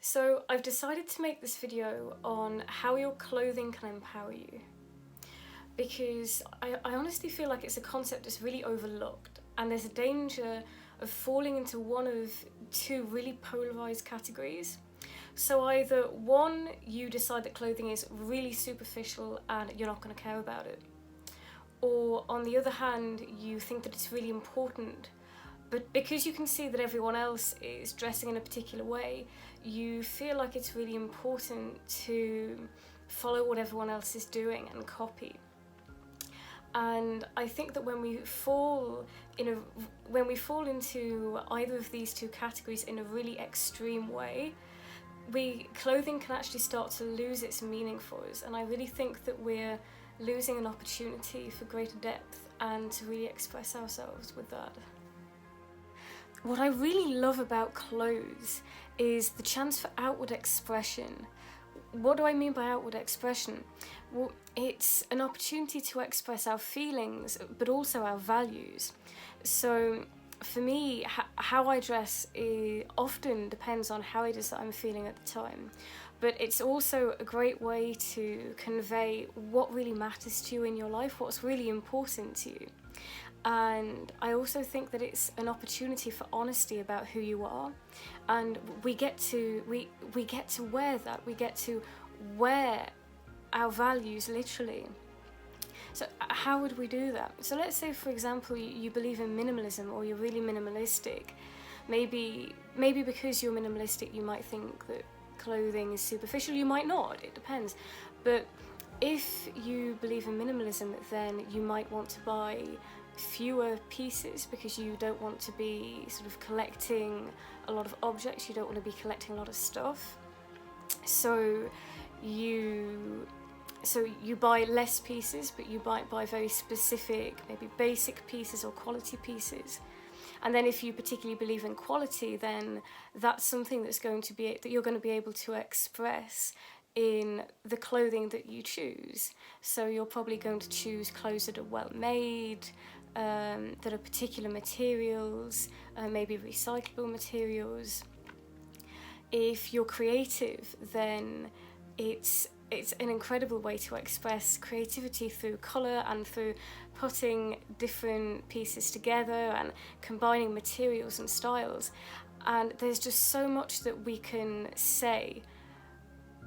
So I've decided to make this video on how your clothing can empower you, because I honestly feel like it's a concept that's really overlooked, and there's a danger of falling into one of two really polarized categories. So either one, you decide that clothing is really superficial and you're not going to care about it, or on the other hand, you think that it's really important, but because you can see that everyone else is dressing in a particular way, you feel like it's really important to follow what everyone else is doing and copy. And I think that when we fall into either of these two categories in a really extreme way, clothing can actually start to lose its meaning for us. And I really think that we're losing an opportunity for greater depth and to really express ourselves with that. What I really love about clothes is the chance for outward expression. What do I mean by outward expression? Well, it's an opportunity to express our feelings, but also our values. So for me, how I dress often depends on how it is that I'm feeling at the time. But it's also a great way to convey what really matters to you in your life, what's really important to you. And I also think that it's an opportunity for honesty about who you are, and we get to wear that. We get to wear our values literally. So how would we do that? So let's say, for example, you believe in minimalism, or you're really minimalistic. Maybe because you're minimalistic, you might think that clothing is superficial. You might not, it depends. But if you believe in minimalism, then you might want to buy fewer pieces because you don't want to be sort of collecting a lot of objects, you don't want to be collecting a lot of stuff. So you buy less pieces, but you might buy very specific, maybe basic pieces or quality pieces. And then if you particularly believe in quality, then that's something that you're going to be able to express in the clothing that you choose. So you're probably going to choose clothes that are well made, that are particular materials, maybe recyclable materials. If you're creative, then it's an incredible way to express creativity through colour and through putting different pieces together and combining materials and styles. And there's just so much that we can say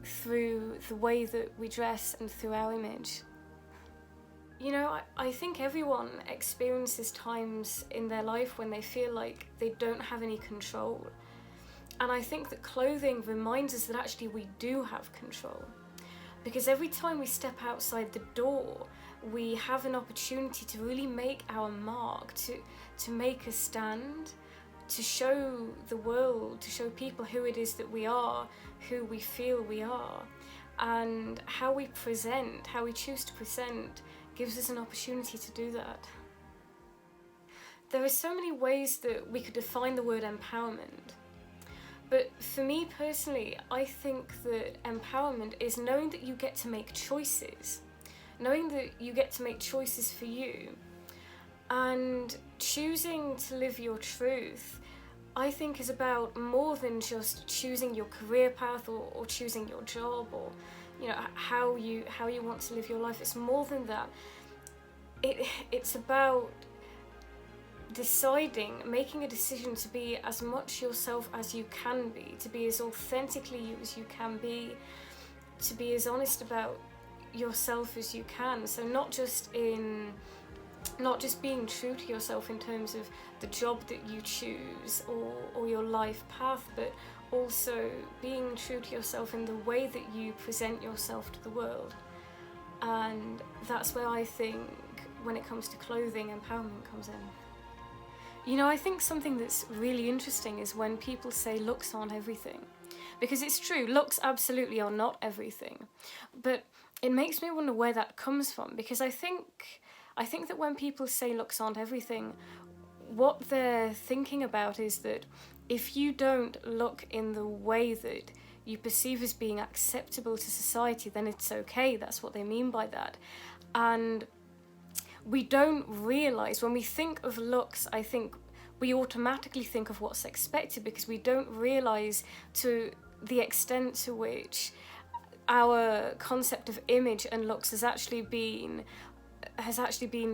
through the way that we dress and through our image. You know, I think everyone experiences times in their life when they feel like they don't have any control. And I think that clothing reminds us that actually we do have control. Because every time we step outside the door, we have an opportunity to really make our mark, to make a stand, to show the world, to show people who it is that we are, who we feel we are. And how we present, how we choose to present, gives us an opportunity to do that. There are so many ways that we could define the word empowerment. But for me personally, I think that empowerment is knowing that you get to make choices. Knowing that you get to make choices for you. And choosing to live your truth, I think, is about more than just choosing your career path or choosing your job, or how you want to live your life. It's more than that. It's about making a decision to be as much yourself as you can be, to be as authentically you as you can be, to be as honest about yourself as you can. So not just being true to yourself in terms of the job that you choose or your life path, but also being true to yourself in the way that you present yourself to the world. And that's where I think, when it comes to clothing, empowerment comes in. You know, I think something that's really interesting is when people say looks aren't everything. Because it's true, looks absolutely are not everything. But it makes me wonder where that comes from, because I think that when people say looks aren't everything, what they're thinking about is that if you don't look in the way that you perceive as being acceptable to society, then it's okay. That's what they mean by that. And we don't realise, when we think of looks, I think we automatically think of what's expected, because we don't realise to the extent to which our concept of image and looks has actually been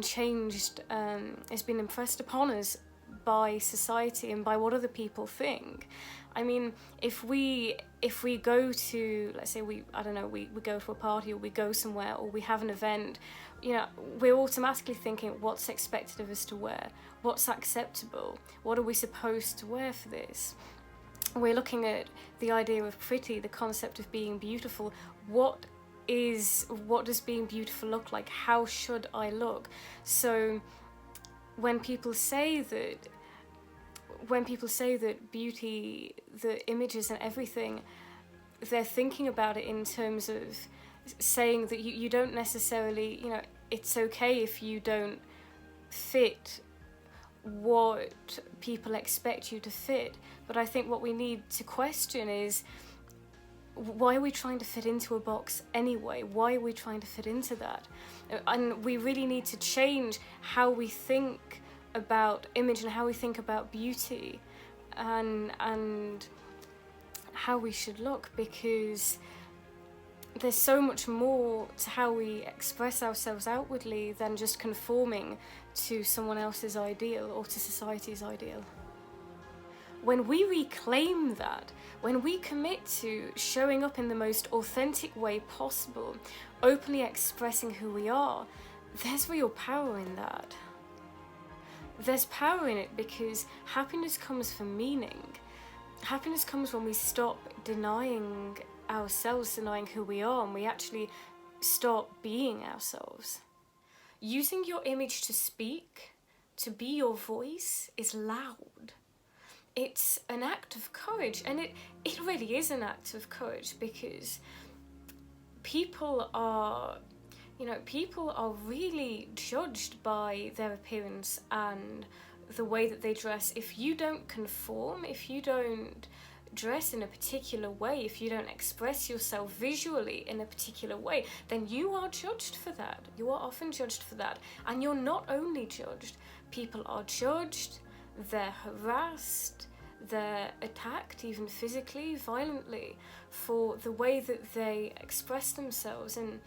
changed, has been impressed upon us by society and by what other people think. I mean, if we go to, let's say we go to a party, or we go somewhere, or we have an event, we're automatically thinking what's expected of us to wear, what's acceptable, what are we supposed to wear for this. We're looking at the idea of pretty, the concept of being beautiful. What does being beautiful look like? How should I look? So when people say that beauty, the images and everything, they're thinking about it in terms of saying that you don't necessarily, it's okay if you don't fit what people expect you to fit. But I think what we need to question is, why are we trying to fit into a box anyway? Why are we trying to fit into that? And we really need to change how we think about image and how we think about beauty and how we should look, because there's so much more to how we express ourselves outwardly than just conforming to someone else's ideal or to society's ideal. When we reclaim that, when we commit to showing up in the most authentic way possible, openly expressing who we are, there's real power in that. There's power in it because happiness comes from meaning. Happiness comes when we stop denying ourselves, denying who we are, and we actually stop being ourselves. Using your image to speak, to be your voice, is loud. It's an act of courage, and it really is an act of courage, because people are really judged by their appearance and the way that they dress. If you don't conform, if you don't dress in a particular way, if you don't express yourself visually in a particular way, then you are judged for that. You are often judged for that. And you're not only judged, people are judged, they're harassed, they're attacked, even physically, violently, for the way that they express themselves. And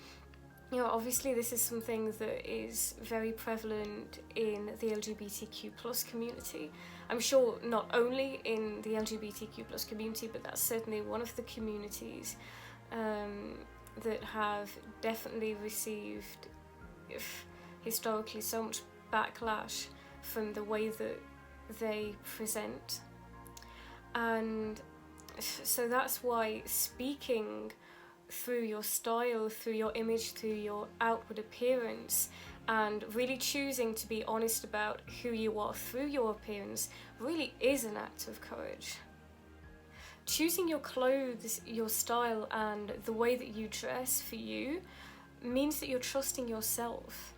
obviously this is something that is very prevalent in the LGBTQ plus community. I'm sure not only in the LGBTQ plus community, but that's certainly one of the communities that have definitely received historically so much backlash from the way that they present. And so that's why speaking through your style, through your image, through your outward appearance, and really choosing to be honest about who you are through your appearance really is an act of courage. Choosing your clothes, your style, and the way that you dress for you means that you're trusting yourself.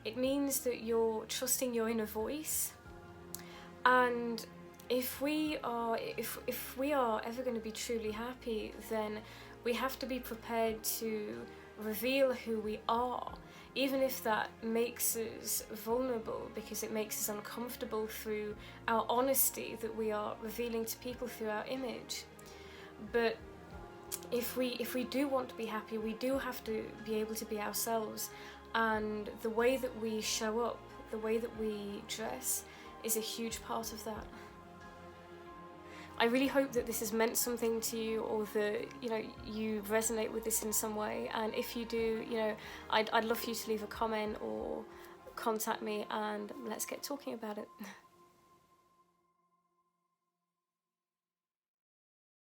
It means that you're trusting your inner voice. And if we are ever going to be truly happy, then we have to be prepared to reveal who we are, even if that makes us vulnerable, because it makes us uncomfortable through our honesty that we are revealing to people through our image. But if we do want to be happy, we do have to be able to be ourselves, and the way that we show up, the way that we dress, is a huge part of that. I really hope that this has meant something to you, or that you resonate with this in some way. And if you do, I'd love for you to leave a comment or contact me, and let's get talking about it.